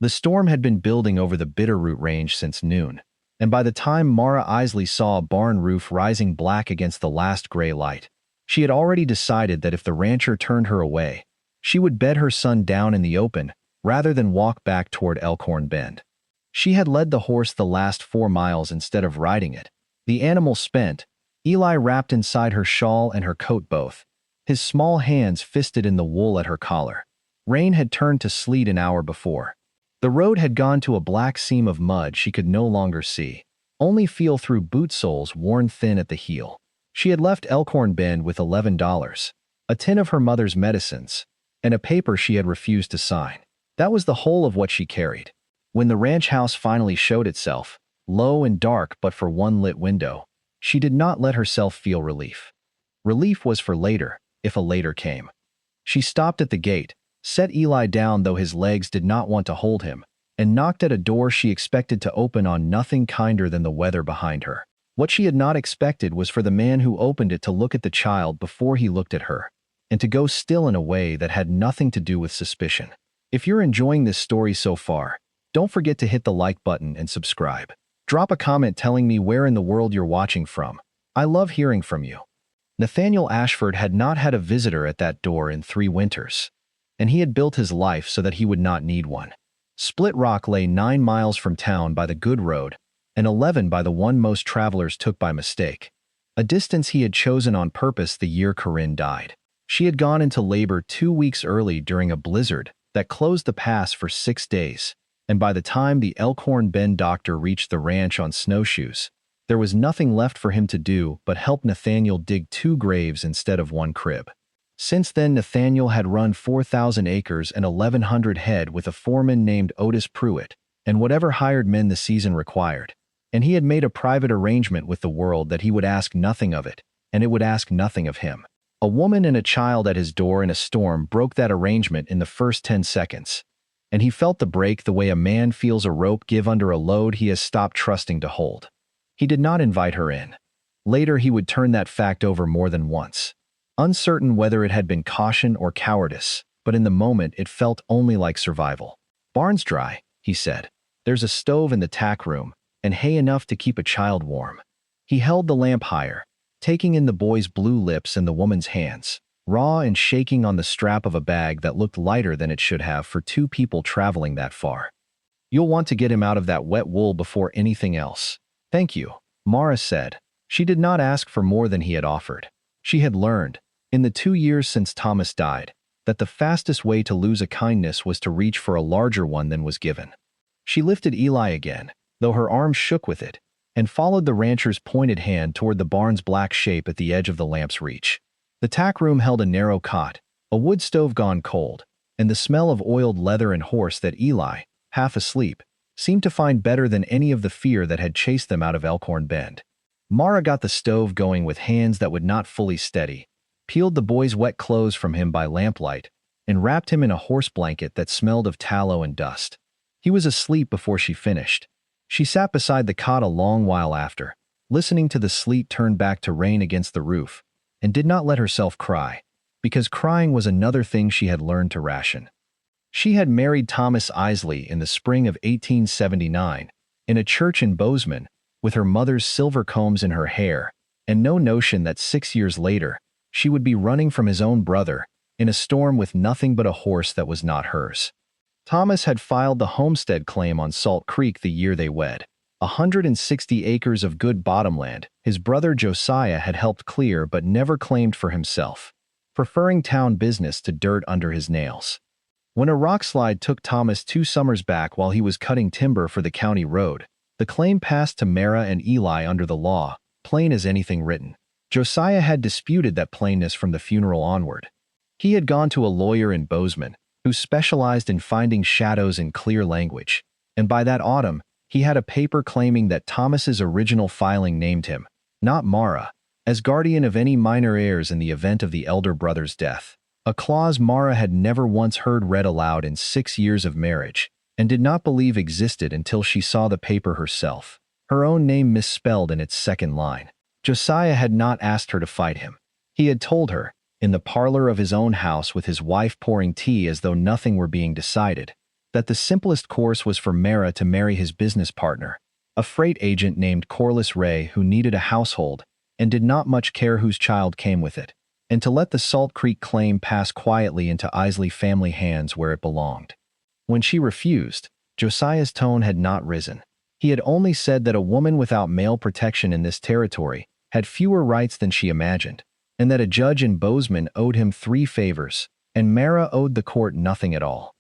The storm had been building over the Bitterroot Range since noon, and by the time Mara Isley saw a barn roof rising black against the last gray light, she had already decided that if the rancher turned her away, she would bed her son down in the open rather than walk back toward Elkhorn Bend. She had led the horse the last 4 miles instead of riding it. The animal spent, Eli wrapped inside her shawl and her coat both, his small hands fisted in the wool at her collar. Rain had turned to sleet an hour before. The road had gone to a black seam of mud she could no longer see, only feel through boot soles worn thin at the heel. She had left Elkhorn Bend with $11, a tin of her mother's medicines, and a paper she had refused to sign. That was the whole of what she carried. When the ranch house finally showed itself, low and dark but for one lit window, she did not let herself feel relief. Relief was for later, if a later came. She stopped at the gate, set Eli down though his legs did not want to hold him, and knocked at a door she expected to open on nothing kinder than the weather behind her. What she had not expected was for the man who opened it to look at the child before he looked at her, and to go still in a way that had nothing to do with suspicion. If you're enjoying this story so far, don't forget to hit the like button and subscribe. Drop a comment telling me where in the world you're watching from. I love hearing from you. Nathaniel Ashford had not had a visitor at that door in 3 winters, and he had built his life so that he would not need one. Split Rock lay 9 miles from town by the good road, and 11 by the one most travelers took by mistake, a distance he had chosen on purpose the year Corinne died. She had gone into labor 2 weeks early during a blizzard that closed the pass for 6 days, and by the time the Elkhorn Bend doctor reached the ranch on snowshoes, there was nothing left for him to do but help Nathaniel dig 2 graves instead of 1 crib. Since then, Nathaniel had run 4,000 acres and 1,100 head with a foreman named Otis Pruitt, and whatever hired men the season required, and he had made a private arrangement with the world that he would ask nothing of it, and it would ask nothing of him. A woman and a child at his door in a storm broke that arrangement in the first 10 seconds, and he felt the break the way a man feels a rope give under a load he has stopped trusting to hold. He did not invite her in. Later he would turn that fact over more than once, uncertain whether it had been caution or cowardice, but in the moment it felt only like survival. "Barn's dry," he said. "There's a stove in the tack room, and hay enough to keep a child warm." He held the lamp higher, taking in the boy's blue lips and the woman's hands, raw and shaking on the strap of a bag that looked lighter than it should have for 2 people traveling that far. "You'll want to get him out of that wet wool before anything else." "Thank you," Mara said. She did not ask for more than he had offered. She had learned, in the 2 years since Thomas died, that the fastest way to lose a kindness was to reach for a larger one than was given. She lifted Eli again, though her arms shook with it, and followed the rancher's pointed hand toward the barn's black shape at the edge of the lamp's reach. The tack room held a narrow cot, a wood stove gone cold, and the smell of oiled leather and horse that Eli, half asleep, seemed to find better than any of the fear that had chased them out of Elkhorn Bend. Mara got the stove going with hands that would not fully steady, peeled the boy's wet clothes from him by lamplight, and wrapped him in a horse blanket that smelled of tallow and dust. He was asleep before she finished. She sat beside the cot a long while after, listening to the sleet turn back to rain against the roof, and did not let herself cry, because crying was another thing she had learned to ration. She had married Thomas Isley in the spring of 1879, in a church in Bozeman, with her mother's silver combs in her hair, and no notion that 6 years later, she would be running from his own brother, in a storm with nothing but a horse that was not hers. Thomas had filed the homestead claim on Salt Creek the year they wed. 160 acres of good bottomland his brother Josiah had helped clear but never claimed for himself, preferring town business to dirt under his nails. When a rockslide took Thomas 2 summers back while he was cutting timber for the county road, the claim passed to Mara and Eli under the law, plain as anything written. Josiah had disputed that plainness from the funeral onward. He had gone to a lawyer in Bozeman, who specialized in finding shadows in clear language, and by that autumn, he had a paper claiming that Thomas's original filing named him, not Mara, as guardian of any minor heirs in the event of the elder brother's death, a clause Mara had never once heard read aloud in 6 years of marriage, and did not believe existed until she saw the paper herself, her own name misspelled in its second line. Josiah had not asked her to fight him. He had told her, in the parlor of his own house with his wife pouring tea as though nothing were being decided, that the simplest course was for Mara to marry his business partner, a freight agent named Corliss Ray who needed a household and did not much care whose child came with it, and to let the Salt Creek claim pass quietly into Isley family hands where it belonged. When she refused, Josiah's tone had not risen. He had only said that a woman without male protection in this territory had fewer rights than she imagined, and that a judge in Bozeman owed him 3 favors, and Mara owed the court nothing at all.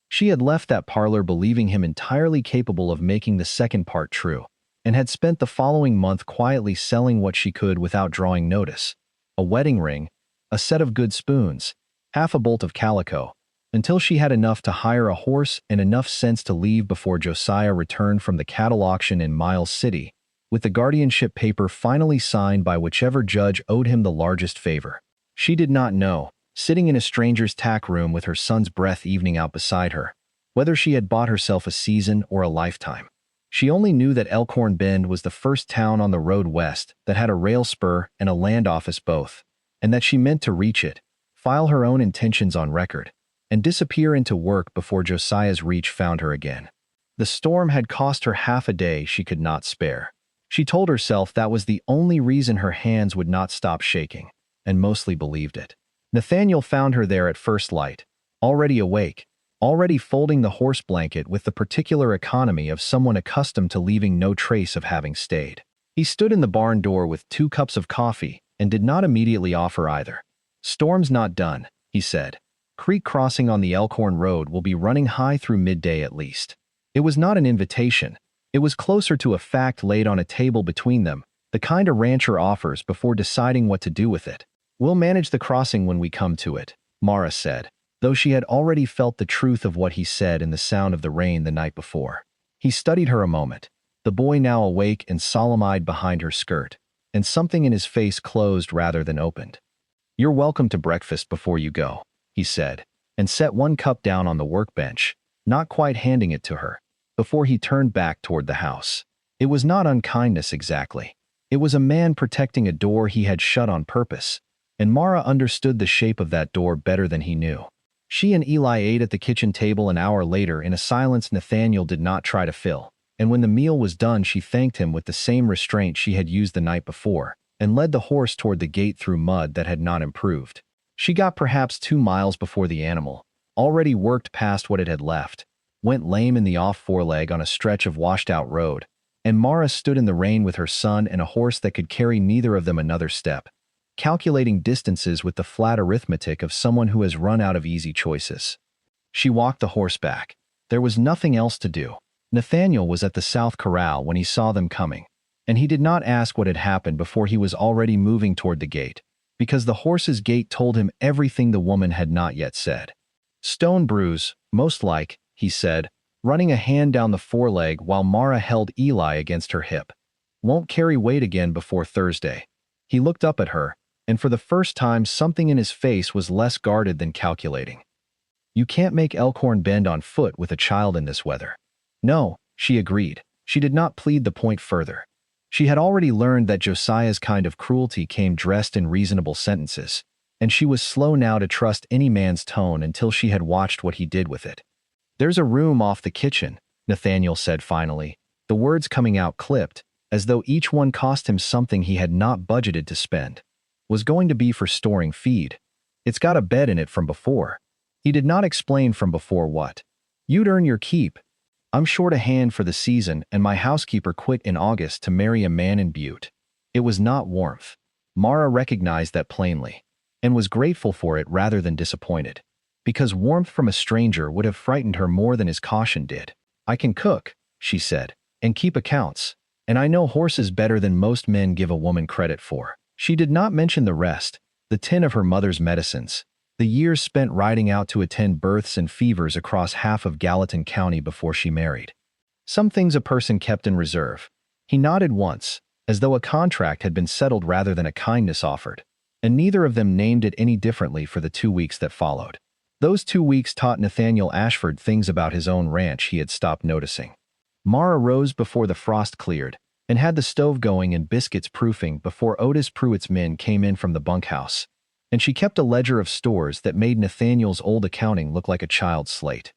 She had left that parlor believing him entirely capable of making the second part true, and had spent the following month quietly selling what she could without drawing notice: a wedding ring, a set of good spoons, half a bolt of calico, until she had enough to hire a horse and enough sense to leave before Josiah returned from the cattle auction in Miles City, with the guardianship paper finally signed by whichever judge owed him the largest favor. She did not know, sitting in a stranger's tack room with her son's breath evening out beside her, whether she had bought herself a season or a lifetime. She only knew that Elkhorn Bend was the first town on the road west that had a rail spur and a land office both, and that she meant to reach it, file her own intentions on record, and disappear into work before Josiah's reach found her again. The storm had cost her half a day she could not spare. She told herself that was the only reason her hands would not stop shaking, and mostly believed it. Nathaniel found her there at first light, already awake, already folding the horse blanket with the particular economy of someone accustomed to leaving no trace of having stayed. He stood in the barn door with 2 cups of coffee and did not immediately offer either. "Storm's not done," he said. "Creek crossing on the Elkhorn Road will be running high through midday at least." It was not an invitation. It was closer to a fact laid on a table between them, the kind a rancher offers before deciding what to do with it. "We'll manage the crossing when we come to it," Mara said, though she had already felt the truth of what he said in the sound of the rain the night before. He studied her a moment, the boy now awake and solemn-eyed behind her skirt, and something in his face closed rather than opened. "You're welcome to breakfast before you go," he said, and set 1 cup down on the workbench, not quite handing it to her, before he turned back toward the house. It was not unkindness exactly. It was a man protecting a door he had shut on purpose, and Mara understood the shape of that door better than he knew. She and Eli ate at the kitchen table an hour later in a silence Nathaniel did not try to fill, and when the meal was done she thanked him with the same restraint she had used the night before, and led the horse toward the gate through mud that had not improved. She got perhaps 2 miles before the animal, already worked past what it had left, went lame in the off foreleg on a stretch of washed-out road, and Mara stood in the rain with her son and a horse that could carry neither of them another step, calculating distances with the flat arithmetic of someone who has run out of easy choices. She walked the horse back. There was nothing else to do. Nathaniel was at the South Corral when he saw them coming, and he did not ask what had happened before he was already moving toward the gate, because the horse's gait told him everything the woman had not yet said. "Stone bruise, most like," he said, running a hand down the foreleg while Mara held Eli against her hip. "Won't carry weight again before Thursday." He looked up at her, and for the first time something in his face was less guarded than calculating. "You can't make Elkhorn Bend on foot with a child in this weather." "No," she agreed. She did not plead the point further. She had already learned that Josiah's kind of cruelty came dressed in reasonable sentences, and she was slow now to trust any man's tone until she had watched what he did with it. "There's a room off the kitchen," Nathaniel said finally, the words coming out clipped, as though each one cost him something he had not budgeted to spend. "Was going to be for storing feed. It's got a bed in it from before." He did not explain from before what. "You'd earn your keep. I'm short a hand for the season, and my housekeeper quit in August to marry a man in Butte." It was not warmth. Mara recognized that plainly, and was grateful for it rather than disappointed, because warmth from a stranger would have frightened her more than his caution did. "I can cook," she said, "and keep accounts, and I know horses better than most men give a woman credit for." She did not mention the rest, the tin of her mother's medicines, the years spent riding out to attend births and fevers across half of Gallatin County before she married. Some things a person kept in reserve. He nodded once, as though a contract had been settled rather than a kindness offered, and neither of them named it any differently for the 2 weeks that followed. Those 2 weeks taught Nathaniel Ashford things about his own ranch he had stopped noticing. Mara rose before the frost cleared, and had the stove going and biscuits proofing before Otis Pruitt's men came in from the bunkhouse, and she kept a ledger of stores that made Nathaniel's old accounting look like a child's slate.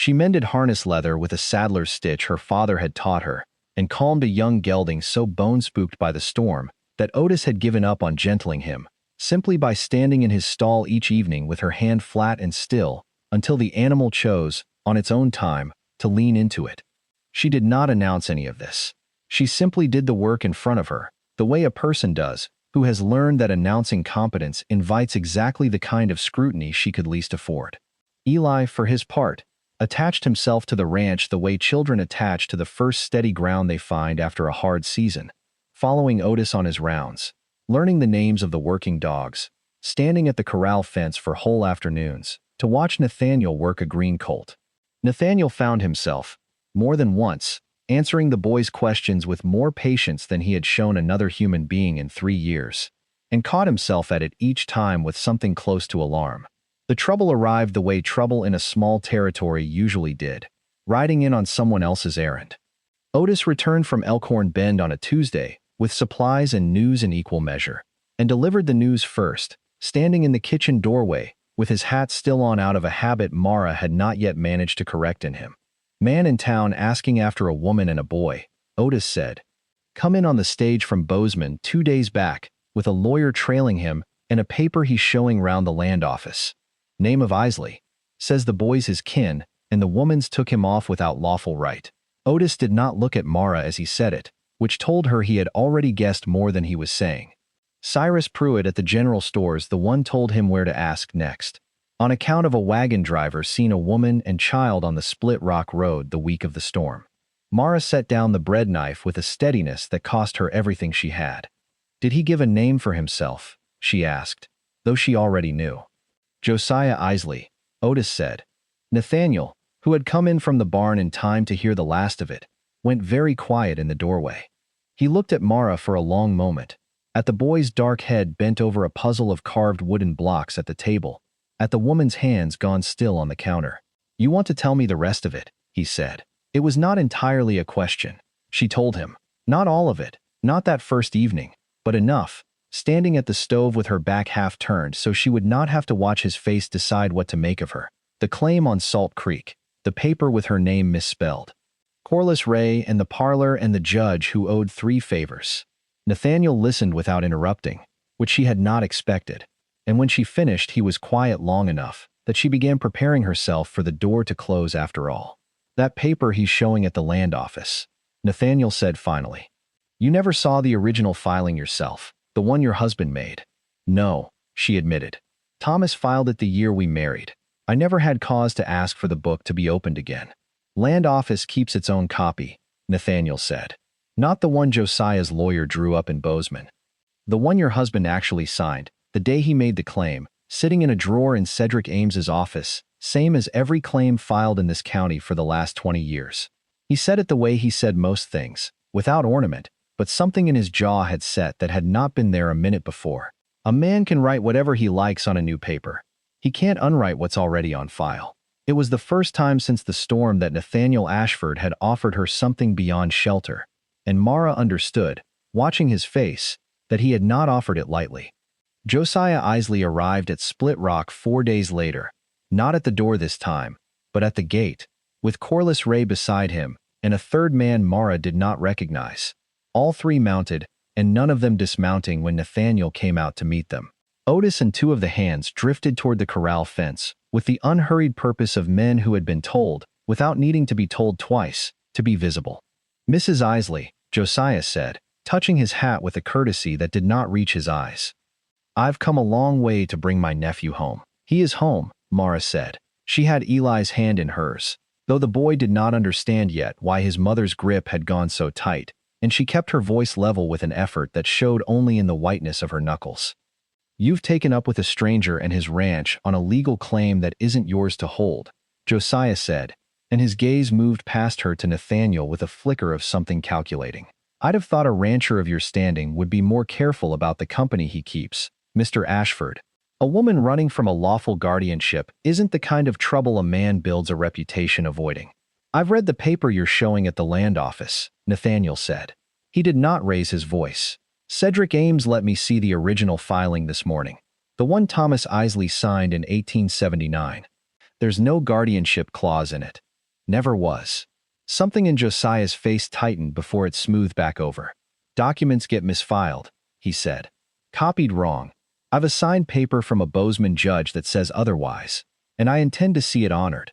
She mended harness leather with a saddler's stitch her father had taught her, and calmed a young gelding so bone-spooked by the storm that Otis had given up on gentling him, simply by standing in his stall each evening with her hand flat and still, until the animal chose, on its own time, to lean into it. She did not announce any of this. She simply did the work in front of her, the way a person does, who has learned that announcing competence invites exactly the kind of scrutiny she could least afford. Eli, for his part, attached himself to the ranch the way children attach to the first steady ground they find after a hard season, following Otis on his rounds, learning the names of the working dogs, standing at the corral fence for whole afternoons, to watch Nathaniel work a green colt. Nathaniel found himself, more than once, answering the boy's questions with more patience than he had shown another human being in 3 years, and caught himself at it each time with something close to alarm. The trouble arrived the way trouble in a small territory usually did, riding in on someone else's errand. Otis returned from Elkhorn Bend on a Tuesday, with supplies and news in equal measure, and delivered the news first, standing in the kitchen doorway, with his hat still on out of a habit Mara had not yet managed to correct in him. Man in town asking after a woman and a boy, Otis said. Come in on the stage from Bozeman 2 days back, with a lawyer trailing him and a paper he's showing round the land office. Name of Isley. Says the boy's his kin, and the woman's took him off without lawful right. Otis did not look at Mara as he said it, which told her he had already guessed more than he was saying. Cyrus Pruitt at the general stores the one told him where to ask next. On account of a wagon driver seen a woman and child on the Split Rock Road the week of the storm. Mara set down the bread knife with a steadiness that cost her everything she had. Did he give a name for himself? She asked, though she already knew. Josiah Isley, Otis said. Nathaniel, who had come in from the barn in time to hear the last of it, went very quiet in the doorway. He looked at Mara for a long moment, at the boy's dark head bent over a puzzle of carved wooden blocks at the table, at the woman's hands gone still on the counter. You want to tell me the rest of it, he said. It was not entirely a question, she told him. Not all of it, not that first evening, but enough, standing at the stove with her back half turned so she would not have to watch his face decide what to make of her. The claim on Salt Creek, the paper with her name misspelled. Corliss Ray and the parlor and the judge who owed 3 favors. Nathaniel listened without interrupting, which she had not expected, and when she finished he was quiet long enough that she began preparing herself for the door to close after all. That paper he's showing at the land office, Nathaniel said finally. You never saw the original filing yourself, the one your husband made. No, she admitted. Thomas filed it the year we married. I never had cause to ask for the book to be opened again. Land office keeps its own copy, Nathaniel said. Not the one Josiah's lawyer drew up in Bozeman. The one your husband actually signed, the day he made the claim, sitting in a drawer in Cedric Ames's office, same as every claim filed in this county for the last 20 years. He said it the way he said most things, without ornament, but something in his jaw had set that had not been there a minute before. A man can write whatever he likes on a new paper. He can't unwrite what's already on file. It was the first time since the storm that Nathaniel Ashford had offered her something beyond shelter, and Mara understood, watching his face, that he had not offered it lightly. Josiah Isley arrived at Split Rock 4 days later, not at the door this time, but at the gate, with Corliss Ray beside him, and a third man Mara did not recognize. All 3 mounted, and none of them dismounting when Nathaniel came out to meet them. Otis and 2 of the hands drifted toward the corral fence, with the unhurried purpose of men who had been told, without needing to be told twice, to be visible. Mrs. Isley, Josiah said, touching his hat with a courtesy that did not reach his eyes. I've come a long way to bring my nephew home. He is home, Mara said. She had Eli's hand in hers, though the boy did not understand yet why his mother's grip had gone so tight, and she kept her voice level with an effort that showed only in the whiteness of her knuckles. You've taken up with a stranger and his ranch on a legal claim that isn't yours to hold, Josiah said, and his gaze moved past her to Nathaniel with a flicker of something calculating. I'd have thought a rancher of your standing would be more careful about the company he keeps, Mr. Ashford. A woman running from a lawful guardianship isn't the kind of trouble a man builds a reputation avoiding. I've read the paper you're showing at the land office, Nathaniel said. He did not raise his voice. Cedric Ames let me see the original filing this morning, the one Thomas Isley signed in 1879. There's no guardianship clause in it. Never was. Something in Josiah's face tightened before it smoothed back over. Documents get misfiled, he said. Copied wrong. I've a signed paper from a Bozeman judge that says otherwise, and I intend to see it honored.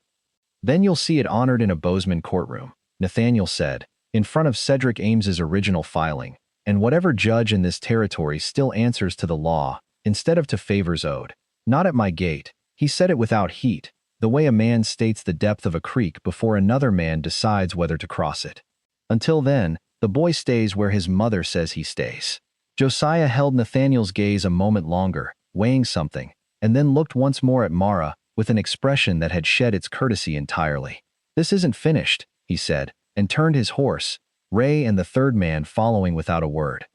Then you'll see it honored in a Bozeman courtroom, Nathaniel said, in front of Cedric Ames's original filing, and whatever judge in this territory still answers to the law, instead of to favors owed. Not at my gate. He said it without heat, the way a man states the depth of a creek before another man decides whether to cross it. Until then, the boy stays where his mother says he stays. Josiah held Nathaniel's gaze a moment longer, weighing something, and then looked once more at Mara with an expression that had shed its courtesy entirely. This isn't finished, he said, and turned his horse, Ray and the third man following without a word.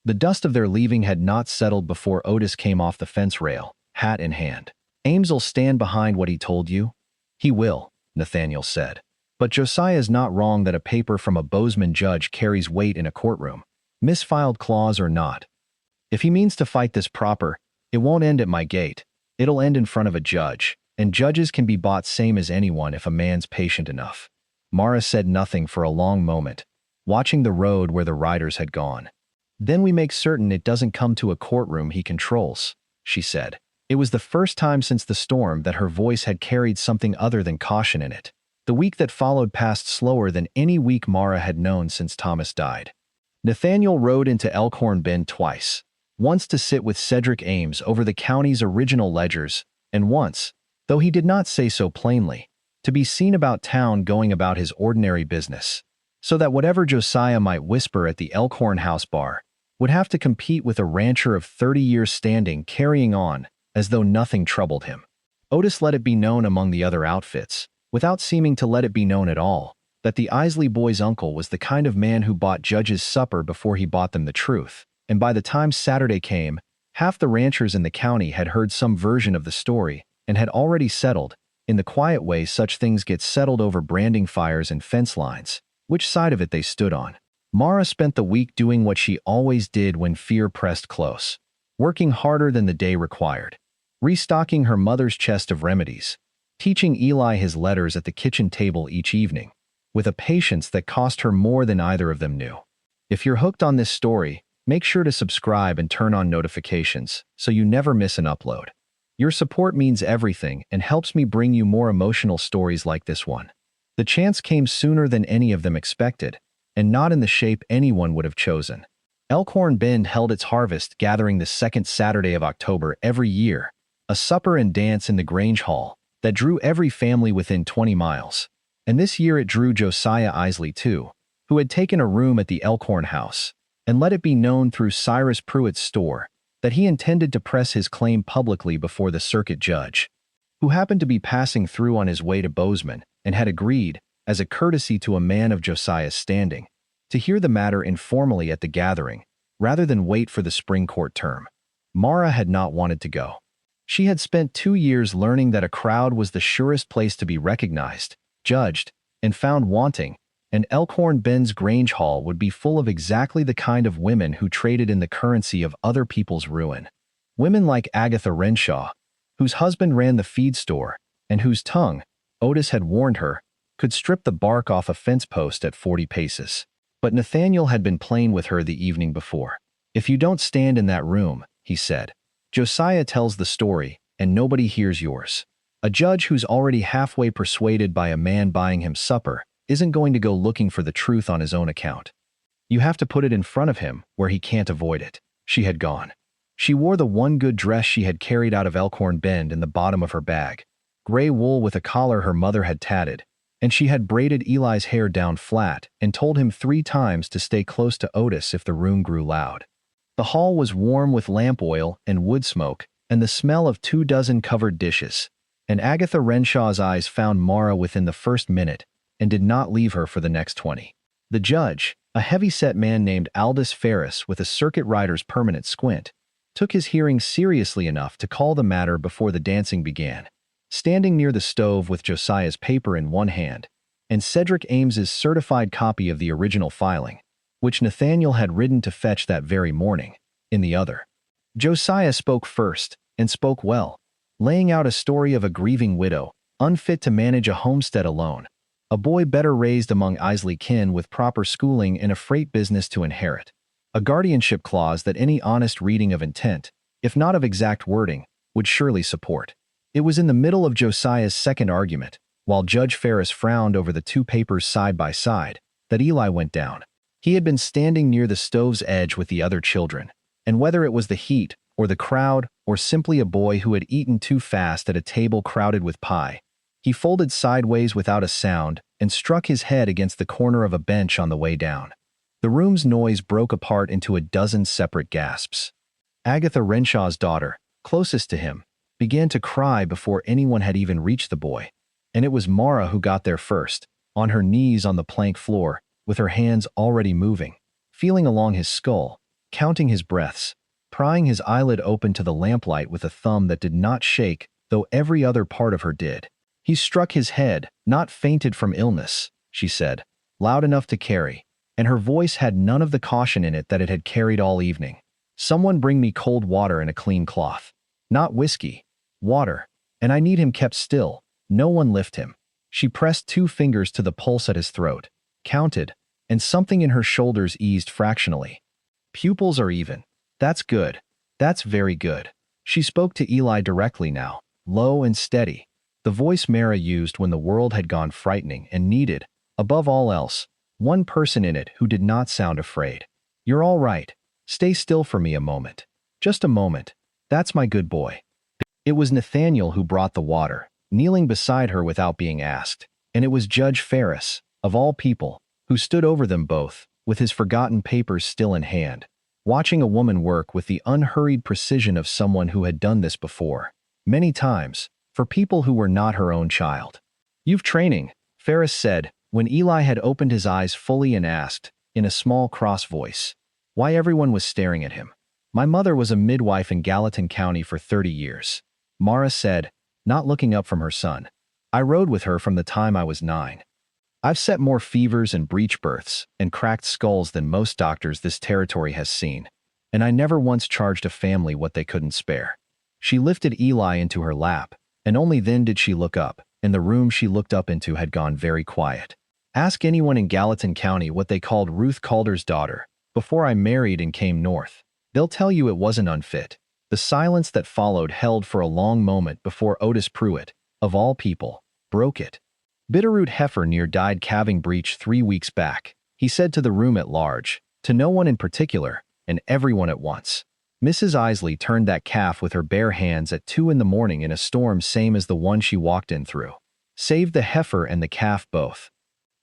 The dust of their leaving had not settled before Otis came off the fence rail, hat in hand. Ames'll stand behind what he told you? He will, Nathaniel said. But Josiah's not wrong that a paper from a Bozeman judge carries weight in a courtroom, misfiled clause or not. If he means to fight this proper, it won't end at my gate. It'll end in front of a judge, and judges can be bought same as anyone if a man's patient enough. Mara said nothing for a long moment, watching the road where the riders had gone. Then we make certain it doesn't come to a courtroom he controls, she said. It was the first time since the storm that her voice had carried something other than caution in it. The week that followed passed slower than any week Mara had known since Thomas died. Nathaniel rode into Elkhorn Bend twice, once to sit with Cedric Ames over the county's original ledgers, and once, though he did not say so plainly, to be seen about town going about his ordinary business, so that whatever Josiah might whisper at the Elkhorn House bar would have to compete with a rancher of 30 years standing carrying on as though nothing troubled him. Otis let it be known among the other outfits, without seeming to let it be known at all, that the Isley boys' uncle was the kind of man who bought judges supper before he bought them the truth, and by the time Saturday came, half the ranchers in the county had heard some version of the story and had already settled, in the quiet way such things get settled over branding fires and fence lines, which side of it they stood on. Mara spent the week doing what she always did when fear pressed close, working harder than the day required, restocking her mother's chest of remedies, teaching Eli his letters at the kitchen table each evening, with a patience that cost her more than either of them knew. If you're hooked on this story, make sure to subscribe and turn on notifications so you never miss an upload. Your support means everything and helps me bring you more emotional stories like this one. The chance came sooner than any of them expected, and not in the shape anyone would have chosen. Elkhorn Bend held its harvest gathering the second Saturday of October every year, a supper and dance in the Grange Hall that drew every family within 20 miles. And this year it drew Josiah Isley too, who had taken a room at the Elkhorn House, and let it be known through Cyrus Pruitt's store that he intended to press his claim publicly before the circuit judge, who happened to be passing through on his way to Bozeman and had agreed, as a courtesy to a man of Josiah's standing, to hear the matter informally at the gathering, rather than wait for the spring court term. Mara had not wanted to go. She had spent 2 years learning that a crowd was the surest place to be recognized, judged, and found wanting, and Elkhorn Bend's Grange Hall would be full of exactly the kind of women who traded in the currency of other people's ruin. Women like Agatha Renshaw, whose husband ran the feed store, and whose tongue, Otis had warned her, could strip the bark off a fence post at 40 paces. But Nathaniel had been playing with her the evening before. If you don't stand in that room, he said, Josiah tells the story, and nobody hears yours. A judge who's already halfway persuaded by a man buying him supper isn't going to go looking for the truth on his own account. You have to put it in front of him where he can't avoid it. She had gone. She wore the one good dress she had carried out of Elkhorn Bend in the bottom of her bag, gray wool with a collar her mother had tatted, and she had braided Eli's hair down flat and told him 3 times to stay close to Otis if the room grew loud. The hall was warm with lamp oil and wood smoke and the smell of 24 covered dishes, and Agatha Renshaw's eyes found Mara within the first minute and did not leave her for the next 20. The judge, a heavy-set man named Aldous Ferris with a circuit rider's permanent squint, took his hearing seriously enough to call the matter before the dancing began, standing near the stove with Josiah's paper in one hand and Cedric Ames's certified copy of the original filing, which Nathaniel had ridden to fetch that very morning, in the other. Josiah spoke first, and spoke well, laying out a story of a grieving widow, unfit to manage a homestead alone, A boy better raised among Isley kin with proper schooling and a freight business to inherit. A guardianship clause that any honest reading of intent, if not of exact wording, would surely support. It was in the middle of Josiah's second argument, while Judge Ferris frowned over the two papers side by side, that Eli went down. He had been standing near the stove's edge with the other children, and whether it was the heat, or the crowd, or simply a boy who had eaten too fast at a table crowded with pie, he folded sideways without a sound and struck his head against the corner of a bench on the way down. The room's noise broke apart into a dozen separate gasps. Agatha Renshaw's daughter, closest to him, began to cry before anyone had even reached the boy, and it was Mara who got there first, on her knees on the plank floor, with her hands already moving, feeling along his skull, counting his breaths, prying his eyelid open to the lamplight with a thumb that did not shake, though every other part of her did. He struck his head, not fainted from illness, she said, loud enough to carry, and her voice had none of the caution in it that it had carried all evening. Someone bring me cold water and a clean cloth. Not whiskey. Water. And I need him kept still. No one lift him. She pressed 2 fingers to the pulse at his throat, counted, and something in her shoulders eased fractionally. Pupils are even. That's good. That's very good. She spoke to Eli directly now, low and steady, the voice Mara used when the world had gone frightening and needed, above all else, one person in it who did not sound afraid. You're all right. Stay still for me a moment. Just a moment. That's my good boy. It was Nathaniel who brought the water, kneeling beside her without being asked, and it was Judge Ferris, of all people, who stood over them both, with his forgotten papers still in hand, watching a woman work with the unhurried precision of someone who had done this before, many times, for people who were not her own child. You've training, Ferris said, when Eli had opened his eyes fully and asked, in a small cross voice, why everyone was staring at him. My mother was a midwife in Gallatin County for 30 years. Mara said, not looking up from her son. I rode with her from the time I was 9. I've set more fevers and breech births and cracked skulls than most doctors this territory has seen, and I never once charged a family what they couldn't spare. She lifted Eli into her lap, and only then did she look up, and the room she looked up into had gone very quiet. Ask anyone in Gallatin County what they called Ruth Calder's daughter before I married and came north. They'll tell you it wasn't unfit. The silence that followed held for a long moment before Otis Pruitt, of all people, broke it. Bitterroot heifer near died calving breech 3 weeks back, he said to the room at large, to no one in particular, and everyone at once. Mrs. Isley turned that calf with her bare hands at 2 in the morning in a storm same as the one she walked in through. Saved the heifer and the calf both.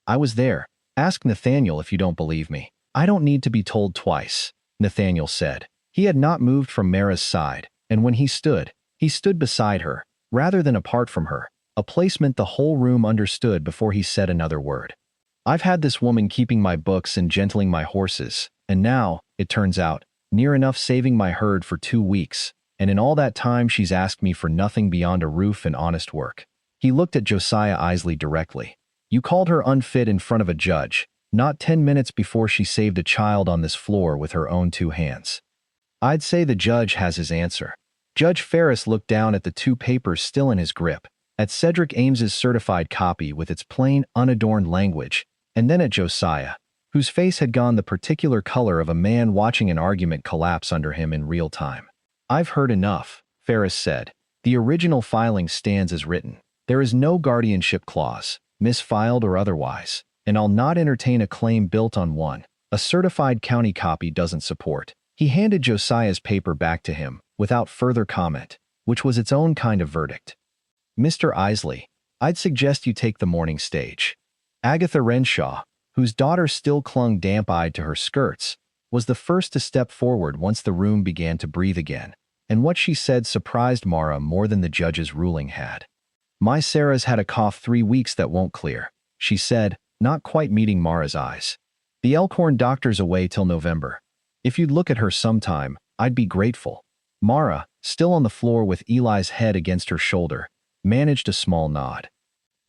I was there. Ask Nathaniel if you don't believe me. I don't need to be told twice, Nathaniel said. He had not moved from Mara's side, and when he stood beside her, rather than apart from her, a placement the whole room understood before he said another word. I've had this woman keeping my books and gentling my horses, and now, it turns out, near enough saving my herd for 2 weeks, and in all that time she's asked me for nothing beyond a roof and honest work. He looked at Josiah Isley directly. You called her unfit in front of a judge, not 10 minutes before she saved a child on this floor with her own 2 hands. I'd say the judge has his answer. Judge Ferris looked down at the 2 papers still in his grip, at Cedric Ames's certified copy with its plain, unadorned language, and then at Josiah, whose face had gone the particular color of a man watching an argument collapse under him in real time. I've heard enough, Ferris said. The original filing stands as written. There is no guardianship clause, misfiled or otherwise, and I'll not entertain a claim built on one a certified county copy doesn't support. He handed Josiah's paper back to him, without further comment, which was its own kind of verdict. Mr. Isley, I'd suggest you take the morning stage. Agatha Renshaw, whose daughter still clung damp-eyed to her skirts, was the first to step forward once the room began to breathe again, and what she said surprised Mara more than the judge's ruling had. My Sarah's had a cough 3 weeks that won't clear, she said, not quite meeting Mara's eyes. The Elkhorn doctor's away till November. If you'd look at her sometime, I'd be grateful. Mara, still on the floor with Eli's head against her shoulder, managed a small nod.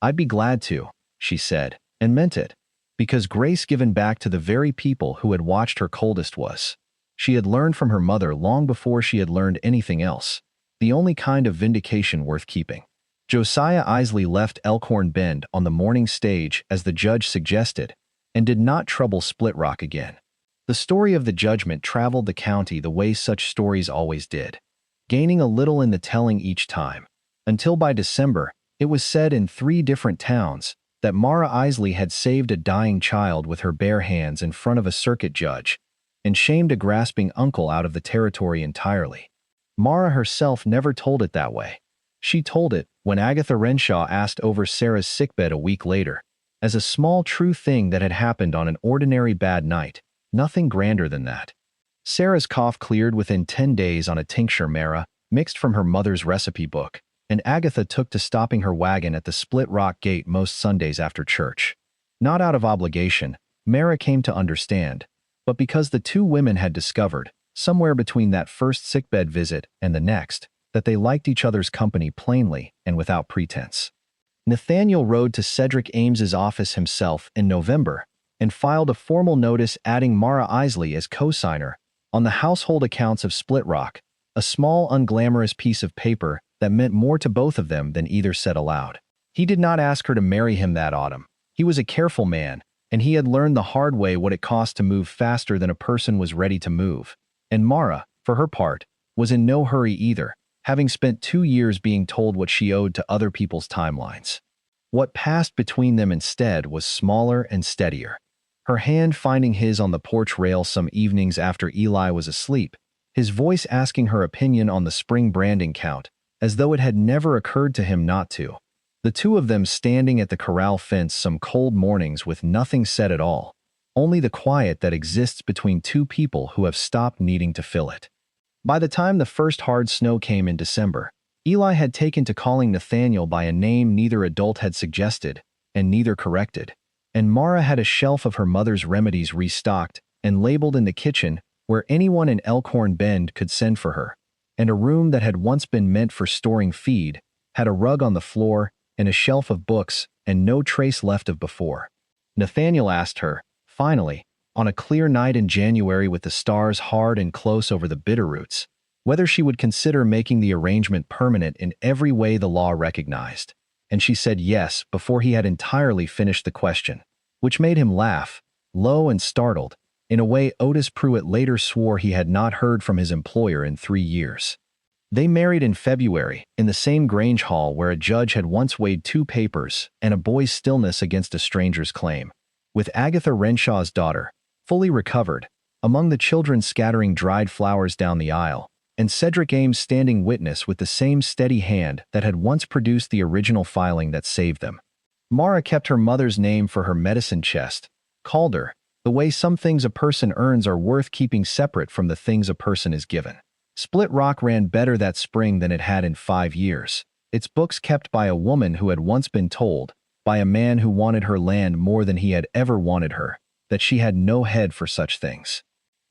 I'd be glad to, she said, and meant it, because grace given back to the very people who had watched her coldest was. She had learned from her mother long before she had learned anything else, the only kind of vindication worth keeping. Josiah Isley left Elkhorn Bend on the morning stage as the judge suggested, and did not trouble Split Rock again. The story of the judgment traveled the county the way such stories always did, gaining a little in the telling each time, until by December, it was said in 3 different towns that Mara Isley had saved a dying child with her bare hands in front of a circuit judge, and shamed a grasping uncle out of the territory entirely. Mara herself never told it that way. She told it, when Agatha Renshaw asked over Sarah's sickbed a week later, as a small true thing that had happened on an ordinary bad night, nothing grander than that. Sarah's cough cleared within 10 days on a tincture Mara, mixed from her mother's recipe book, and Agatha took to stopping her wagon at the Split Rock gate most Sundays after church. Not out of obligation, Mara came to understand, but because the 2 women had discovered, somewhere between that first sickbed visit and the next, that they liked each other's company plainly and without pretense. Nathaniel rode to Cedric Ames's office himself in November and filed a formal notice adding Mara Isley as co-signer on the household accounts of Split Rock, a small unglamorous piece of paper that meant more to both of them than either said aloud. He did not ask her to marry him that autumn. He was a careful man, and he had learned the hard way what it cost to move faster than a person was ready to move. And Mara, for her part, was in no hurry either, having spent 2 years being told what she owed to other people's timelines. What passed between them instead was smaller and steadier. Her hand finding his on the porch rail some evenings after Eli was asleep, his voice asking her opinion on the spring branding count, as though it had never occurred to him not to. The 2 of them standing at the corral fence some cold mornings with nothing said at all, only the quiet that exists between 2 people who have stopped needing to fill it. By the time the first hard snow came in December, Eli had taken to calling Nathaniel by a name neither adult had suggested, and neither corrected, and Mara had a shelf of her mother's remedies restocked and labeled in the kitchen where anyone in Elkhorn Bend could send for her, and a room that had once been meant for storing feed had a rug on the floor and a shelf of books and no trace left of before. Nathaniel asked her, finally, on a clear night in January with the stars hard and close over the Bitterroots, whether she would consider making the arrangement permanent in every way the law recognized, and she said yes before he had entirely finished the question, which made him laugh, low and startled, in a way Otis Pruitt later swore he had not heard from his employer in 3 years. They married in February, in the same Grange hall where a judge had once weighed 2 papers and a boy's stillness against a stranger's claim, with Agatha Renshaw's daughter, fully recovered, among the children scattering dried flowers down the aisle, and Cedric Ames standing witness with the same steady hand that had once produced the original filing that saved them. Mara kept her mother's name for her medicine chest, called her, the way some things a person earns are worth keeping separate from the things a person is given. Split Rock ran better that spring than it had in 5 years, its books kept by a woman who had once been told, by a man who wanted her land more than he had ever wanted her, that she had no head for such things.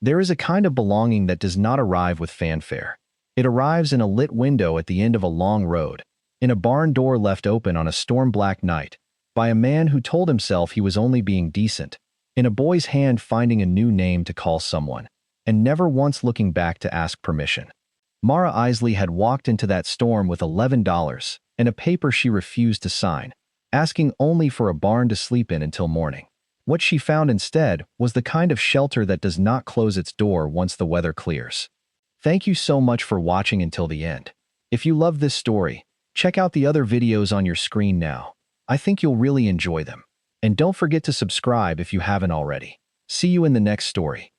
There is a kind of belonging that does not arrive with fanfare. It arrives in a lit window at the end of a long road, in a barn door left open on a storm-black night, by a man who told himself he was only being decent, in a boy's hand finding a new name to call someone, and never once looking back to ask permission. Mara Isley had walked into that storm with $11 and a paper she refused to sign, asking only for a barn to sleep in until morning. What she found instead was the kind of shelter that does not close its door once the weather clears. Thank you so much for watching until the end. If you love this story, check out the other videos on your screen now. I think you'll really enjoy them. And don't forget to subscribe if you haven't already. See you in the next story.